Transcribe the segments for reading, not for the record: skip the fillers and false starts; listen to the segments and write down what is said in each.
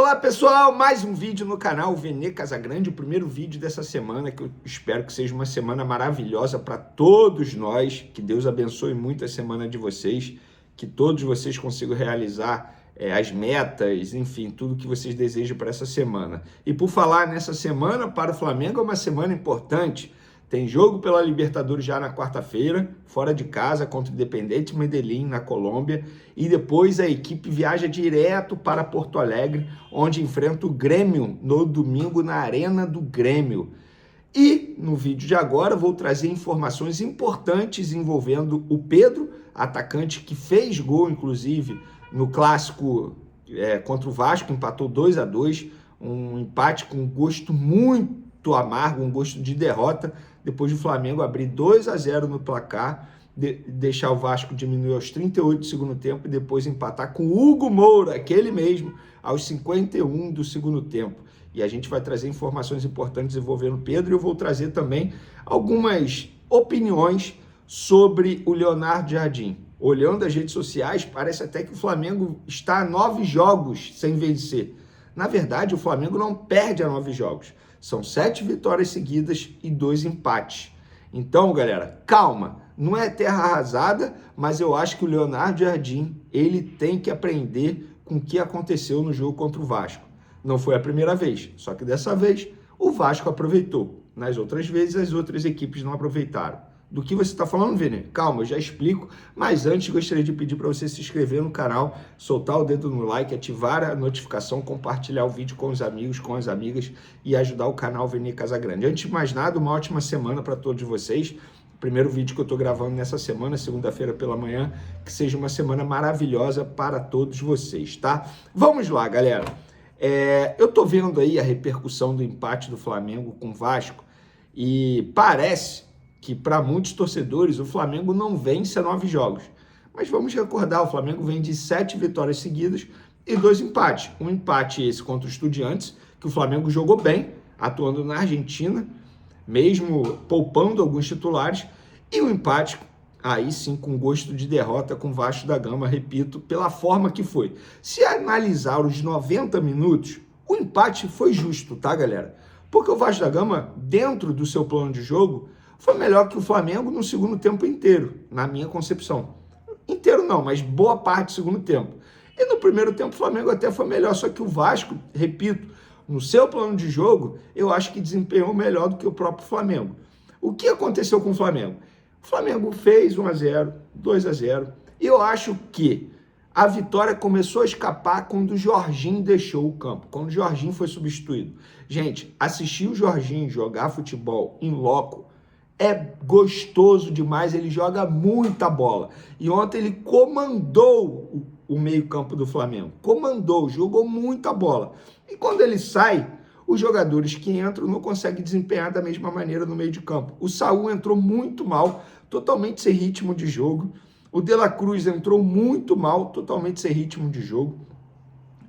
Olá pessoal, mais um vídeo no canal Vene Casagrande, o primeiro vídeo dessa semana, que eu espero que seja uma semana maravilhosa para todos nós, que Deus abençoe muito a semana de vocês, que todos vocês consigam realizar as metas, enfim, tudo que vocês desejam para essa semana. E por falar nessa semana, para o Flamengo é uma semana importante. Tem jogo pela Libertadores já na quarta-feira, fora de casa, contra o Independiente Medellín, na Colômbia. E depois a equipe viaja direto para Porto Alegre, onde enfrenta o Grêmio no domingo na Arena do Grêmio. E no vídeo de agora vou trazer informações importantes envolvendo o Pedro, atacante que fez gol, inclusive, no clássico contra o Vasco, empatou 2-2, um empate com gosto muito amargo, um gosto de derrota, depois do Flamengo abrir 2-0 no placar, deixar o Vasco diminuir aos 38 do segundo tempo e depois empatar com o Hugo Moura, aquele mesmo, aos 51 do segundo tempo. E a gente vai trazer informações importantes envolvendo o Pedro e eu vou trazer também algumas opiniões sobre o Leonardo Jardim. Olhando as redes sociais, parece até que o Flamengo está a 9 jogos sem vencer. Na verdade, o Flamengo não perde a 9 jogos. São 7 vitórias seguidas e 2 empates. Então, galera, calma. Não é terra arrasada, mas eu acho que o Leonardo Jardim, ele tem que aprender com o que aconteceu no jogo contra o Vasco. Não foi a primeira vez, só que dessa vez o Vasco aproveitou. Nas outras vezes, as outras equipes não aproveitaram. Do que você está falando, Vene? Calma, eu já explico, mas antes gostaria de pedir para você se inscrever no canal, soltar o dedo no like, ativar a notificação, compartilhar o vídeo com os amigos, com as amigas e ajudar o canal Vene Casagrande. Antes de mais nada, uma ótima semana para todos vocês. Primeiro vídeo que eu estou gravando nessa semana, segunda-feira pela manhã, que seja uma semana maravilhosa para todos vocês, tá? Vamos lá, galera. Eu estou vendo aí a repercussão do empate do Flamengo com o Vasco e parece que para muitos torcedores o Flamengo não vence a 9 jogos. Mas vamos recordar, o Flamengo vem de 7 vitórias seguidas e 2 empates. Um empate esse contra o Estudiantes, que o Flamengo jogou bem, atuando na Argentina, mesmo poupando alguns titulares, e o empate, aí sim, com gosto de derrota com o Vasco da Gama, repito, pela forma que foi. Se analisar os 90 minutos, o empate foi justo, tá, galera? Porque o Vasco da Gama, dentro do seu plano de jogo, foi melhor que o Flamengo no segundo tempo inteiro, na minha concepção. Inteiro não, mas boa parte do segundo tempo. E no primeiro tempo o Flamengo até foi melhor, só que o Vasco, repito, no seu plano de jogo, eu acho que desempenhou melhor do que o próprio Flamengo. O que aconteceu com o Flamengo? O Flamengo fez 1-0, 2-0, e eu acho que a vitória começou a escapar quando o Jorginho deixou o campo, quando o Jorginho foi substituído. Gente, assistir o Jorginho jogar futebol em loco é gostoso demais, ele joga muita bola. E ontem ele comandou o meio-campo do Flamengo. Comandou, jogou muita bola. E quando ele sai, os jogadores que entram não conseguem desempenhar da mesma maneira no meio de campo. O Saúl entrou muito mal, totalmente sem ritmo de jogo. O De La Cruz entrou muito mal, totalmente sem ritmo de jogo.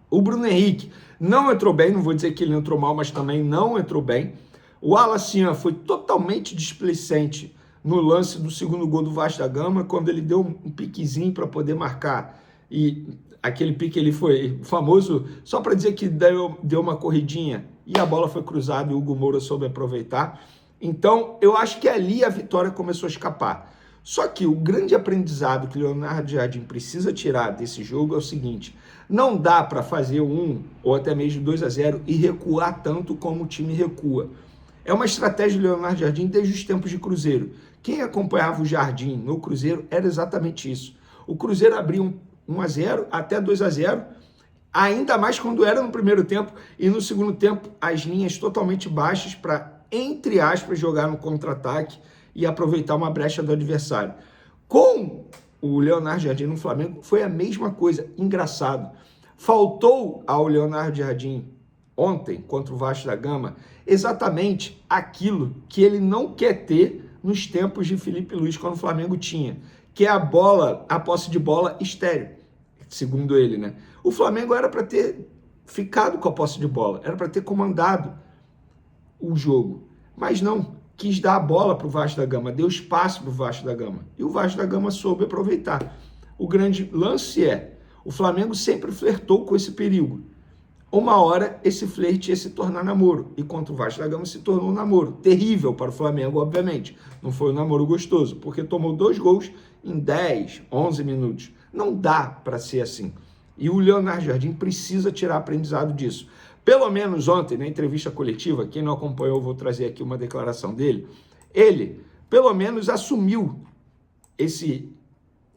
O Bruno Henrique não entrou bem, não vou dizer que ele entrou mal, mas também não entrou bem. O Alacian foi totalmente displicente no lance do segundo gol do Vasco da Gama, quando ele deu um piquezinho para poder marcar. E aquele pique ele foi famoso só para dizer que deu uma corridinha e a bola foi cruzada e o Hugo Moura soube aproveitar. Então, eu acho que ali a vitória começou a escapar. Só que o grande aprendizado que o Leonardo Jardim precisa tirar desse jogo é o seguinte: não dá para fazer 1 ou até mesmo 2-0 e recuar tanto como o time recua. É uma estratégia do Leonardo Jardim desde os tempos de Cruzeiro. Quem acompanhava o Jardim no Cruzeiro era exatamente isso. O Cruzeiro abria 1-0 até 2-0, ainda mais quando era no primeiro tempo, e no segundo tempo as linhas totalmente baixas para, entre aspas, jogar no contra-ataque e aproveitar uma brecha do adversário. Com o Leonardo Jardim no Flamengo foi a mesma coisa, engraçado. Faltou ao Leonardo Jardim ontem, contra o Vasco da Gama, exatamente aquilo que ele não quer ter nos tempos de Felipe Luiz, quando o Flamengo tinha, que é a posse de bola estéril, segundo ele, né? O Flamengo era para ter ficado com a posse de bola, era para ter comandado o jogo, mas não, quis dar a bola para o Vasco da Gama, deu espaço para o Vasco da Gama, e o Vasco da Gama soube aproveitar. O grande lance o Flamengo sempre flertou com esse perigo. uma hora esse flerte ia se tornar namoro. E contra o Vasco da Gama se tornou um namoro. Terrível para o Flamengo, obviamente. Não foi um namoro gostoso, porque tomou 2 gols em 10, 11 minutos. Não dá para ser assim. E o Leonardo Jardim precisa tirar aprendizado disso. Pelo menos ontem, na entrevista coletiva, quem não acompanhou, eu vou trazer aqui uma declaração dele, ele, pelo menos, assumiu esse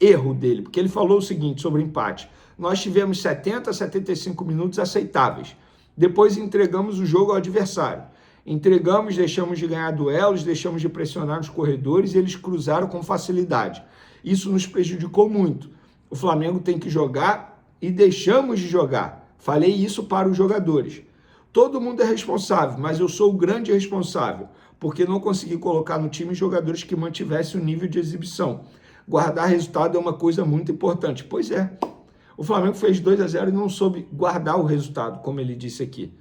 erro dele, porque ele falou o seguinte sobre o empate: nós tivemos 70 a 75 minutos aceitáveis, depois entregamos o jogo ao adversário, entregamos, deixamos de ganhar duelos, deixamos de pressionar nos corredores e eles cruzaram com facilidade, isso nos prejudicou muito, o Flamengo tem que jogar e deixamos de jogar. Falei isso para os jogadores. Todo mundo é responsável, mas eu sou o grande responsável, porque não consegui colocar no time jogadores que mantivessem o nível de exibição. Guardar resultado é uma coisa muito importante. Pois é, o Flamengo fez 2-0 e não soube guardar o resultado, como ele disse aqui.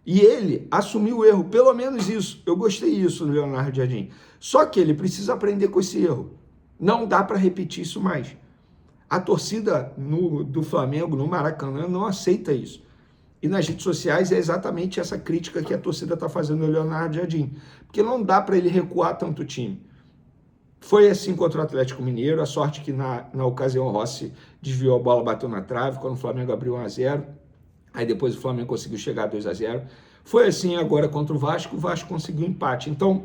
E ele assumiu o erro, pelo menos isso. Eu gostei disso do Leonardo Jardim. Só que ele precisa aprender com esse erro. Não dá para repetir isso mais. A torcida do Flamengo, no Maracanã, não aceita isso. E nas redes sociais é exatamente essa crítica que a torcida está fazendo ao Leonardo Jardim. Porque não dá para ele recuar tanto o time. Foi assim contra o Atlético Mineiro, a sorte que na ocasião o Rossi desviou a bola, bateu na trave, quando o Flamengo abriu 1-0. Aí depois o Flamengo conseguiu chegar a 2-0. Foi assim agora contra o Vasco conseguiu empate. Então,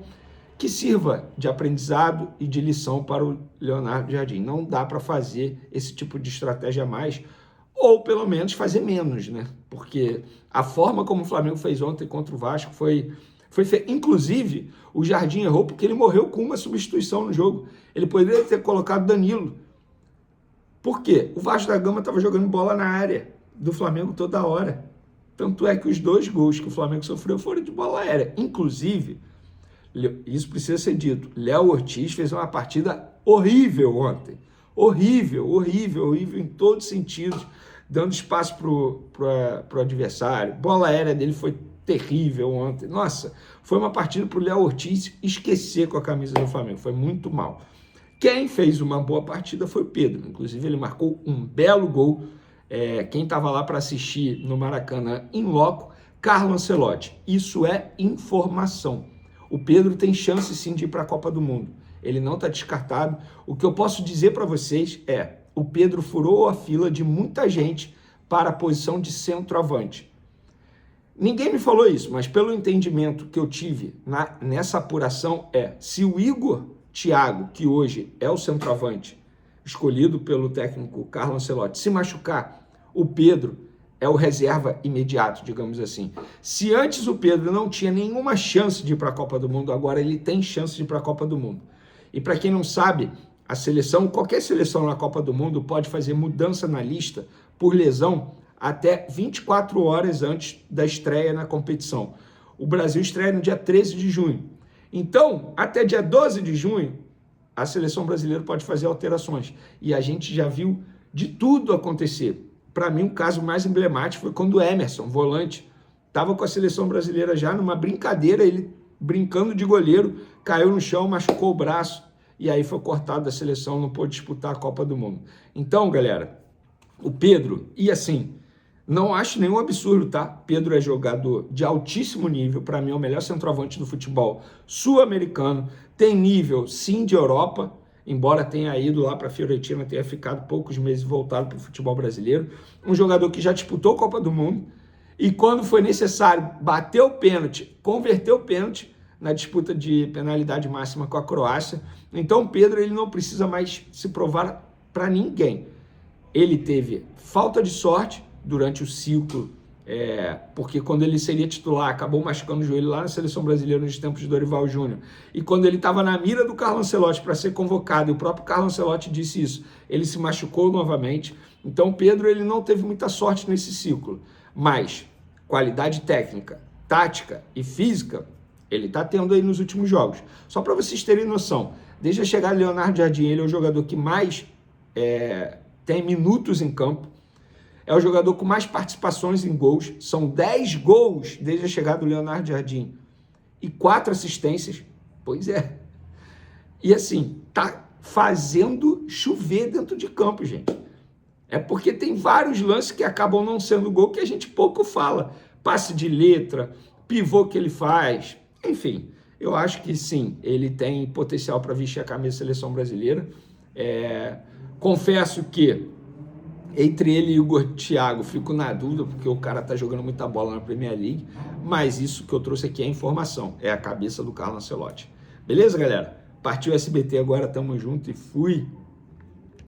que sirva de aprendizado e de lição para o Leonardo Jardim. Não dá para fazer esse tipo de estratégia a mais, ou pelo menos fazer menos, né? Porque a forma como o Flamengo fez ontem contra o Vasco foi feio. Inclusive, o Jardim errou porque ele morreu com uma substituição no jogo. Ele poderia ter colocado Danilo. Por quê? O Vasco da Gama estava jogando bola na área do Flamengo toda hora. Tanto é que os 2 gols que o Flamengo sofreu foram de bola aérea. Inclusive, isso precisa ser dito, Léo Ortiz fez uma partida horrível ontem. Horrível em todos os sentidos, dando espaço para o adversário. Bola aérea dele foi terrível ontem. Nossa, foi uma partida para o Léo Ortiz esquecer com a camisa do Flamengo. Foi muito mal. Quem fez uma boa partida foi o Pedro. Inclusive, ele marcou um belo gol. Quem estava lá para assistir no Maracanã, em loco, Carlo Ancelotti. Isso é informação. O Pedro tem chance sim de ir para a Copa do Mundo. Ele não está descartado. O que eu posso dizer para vocês é: o Pedro furou a fila de muita gente para a posição de centroavante. Ninguém me falou isso, mas pelo entendimento que eu tive nessa apuração se o Igor Thiago, que hoje é o centroavante escolhido pelo técnico Carlo Ancelotti, se machucar, o Pedro é o reserva imediato, digamos assim. Se antes o Pedro não tinha nenhuma chance de ir para a Copa do Mundo, agora ele tem chance de ir para a Copa do Mundo. E para quem não sabe, a seleção, qualquer seleção na Copa do Mundo pode fazer mudança na lista por lesão até 24 horas antes da estreia na competição. O Brasil estreia no dia 13 de junho. Então, até dia 12 de junho, a seleção brasileira pode fazer alterações. E a gente já viu de tudo acontecer. Para mim, o caso mais emblemático foi quando o Emerson, volante, estava com a seleção brasileira já numa brincadeira, ele brincando de goleiro, caiu no chão, machucou o braço, e aí foi cortado da seleção, não pôde disputar a Copa do Mundo. Então, galera, o Pedro, e assim, não acho nenhum absurdo, tá? Pedro é jogador de altíssimo nível, para mim é o melhor centroavante do futebol sul-americano, tem nível, sim, de Europa, embora tenha ido lá para a Fiorentina, tenha ficado poucos meses voltado para o futebol brasileiro, um jogador que já disputou a Copa do Mundo e quando foi necessário bateu o pênalti, converteu o pênalti na disputa de penalidade máxima com a Croácia. Então o Pedro ele não precisa mais se provar para ninguém. Ele teve falta de sorte durante o ciclo, porque quando ele seria titular, acabou machucando o joelho lá na seleção brasileira nos tempos de Dorival Júnior. E quando ele estava na mira do Carlo Ancelotti para ser convocado, e o próprio Carlo Ancelotti disse isso, ele se machucou novamente. Então o Pedro ele não teve muita sorte nesse ciclo, mas qualidade técnica, tática e física, ele está tendo aí nos últimos jogos. Só para vocês terem noção, desde a chegada de Leonardo Jardim, ele é o jogador que mais tem minutos em campo, é o jogador com mais participações em gols, são 10 gols desde a chegada do Leonardo Jardim e 4 assistências, pois é. E assim, tá fazendo chover dentro de campo, gente. É porque tem vários lances que acabam não sendo gol que a gente pouco fala. Passe de letra, pivô que ele faz, enfim. Eu acho que sim, ele tem potencial para vestir a camisa da seleção brasileira. Confesso que entre ele e o Igor Thiago fico na dúvida, porque o cara tá jogando muita bola na Premier League, mas isso que eu trouxe aqui é informação, é a cabeça do Carlo Ancelotti. Beleza, galera? Partiu SBT agora, tamo junto e fui!